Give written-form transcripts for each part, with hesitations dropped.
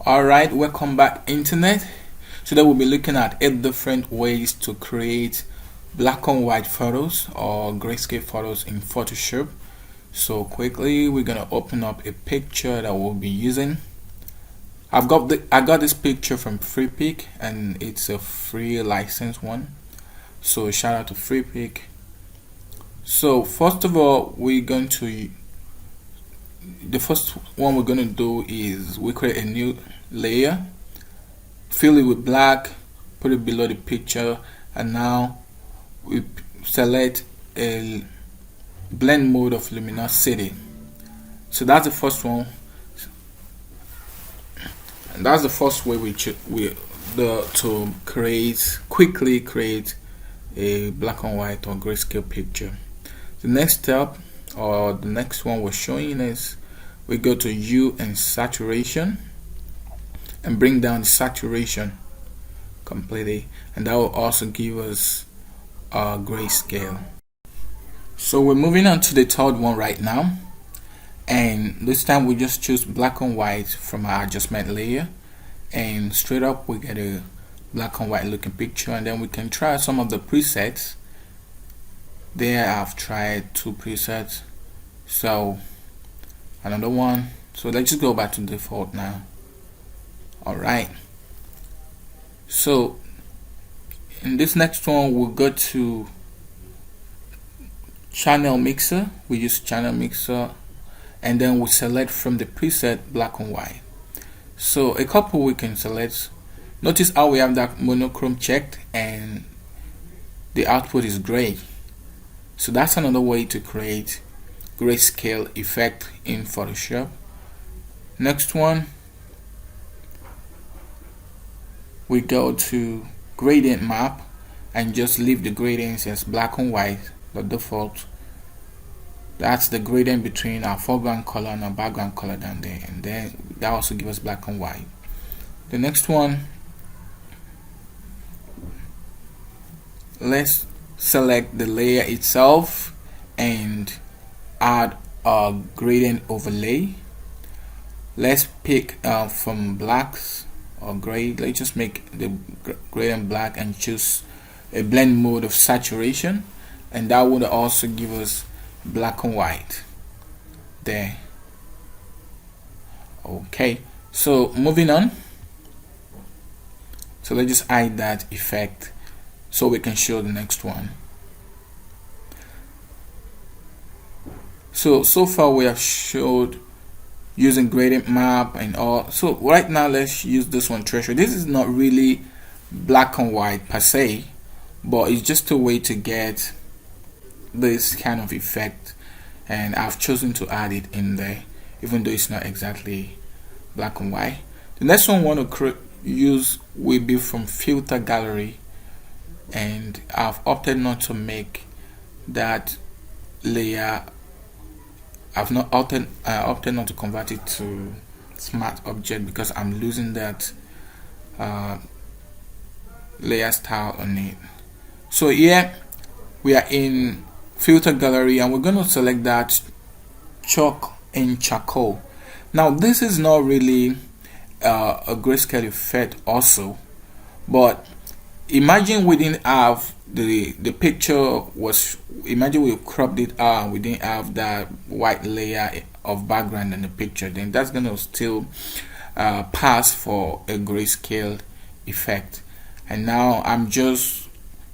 Alright, welcome back internet. Today we'll be looking at 8 different ways to create black and white photos or grayscale photos in Photoshop. So quickly we're gonna open up a picture that we'll be using. I got this picture from FreePic and it's a free license one. So shout out to FreePic. So first of all, the first one we're going to do is we create a new layer, fill it with black, put it below the picture, and now we select a blend mode of luminosity. So that's the first one, and that's the first way to quickly create a black and white or grayscale picture. The next step, or the next one we're showing, is we go to hue and saturation and bring down the saturation completely, and that will also give us a grayscale. So we're moving on to the third one right now, and this time we just choose black and white from our adjustment layer, and straight up we get a black and white looking picture. And then we can try some of the presets. There I've tried 2 presets, so another one. So let's just go back to default now. Alright, so in this next one we'll go to channel mixer. We use channel mixer, and then we select from the preset black and white. So a couple we can select. Notice how we have that monochrome checked and the output is gray. So that's another way to create grayscale effect in Photoshop. Next one, we go to gradient map and just leave the gradients as black and white, the default. That's the gradient between our foreground color and our background color down there, and then that also gives us black and white. The next one, let's select the layer itself and add a gradient overlay. Let's pick from blacks or gray. Let's just make the gradient black and choose a blend mode of saturation, and that would also give us black and white there. Okay, so moving on, so let's just hide that effect so we can show the next one. So far we have showed using gradient map and all. So right now let's use this one, threshold. This is not really black and white per se, but it's just a way to get this kind of effect, and I've chosen to add it in there even though it's not exactly black and white. The next one I want to use will be from filter gallery, and I've opted not to make that layer. I've not opted not to convert it to smart object because I'm losing that layer style on it. So here we are in filter gallery, and we're going to select that chalk and charcoal. Now this is not really a grayscale effect also, but imagine we didn't have the picture was, imagine we cropped it out, we didn't have that white layer of background in the picture, then that's gonna still pass for a grayscale effect. And now I'm just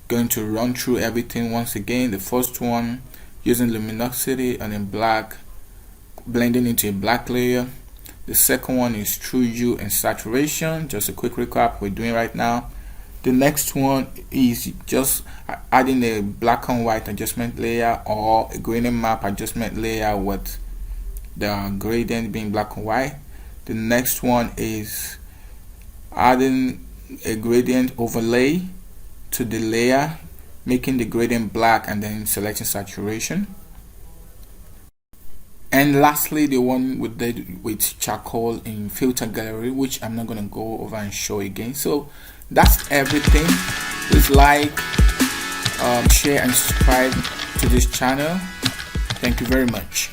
going to run through everything once again. The first one, using luminosity and then black, blending into a black layer. The second one is through hue and saturation, just a quick recap we're doing right now. The next one is just adding a black and white adjustment layer or a gradient map adjustment layer with the gradient being black and white. The next one is adding a gradient overlay to the layer, making the gradient black and then selecting saturation. And lastly, the one we did with charcoal in filter gallery, which I'm not going to go over and show again. So that's everything. Please like, share and subscribe to this channel. Thank you very much.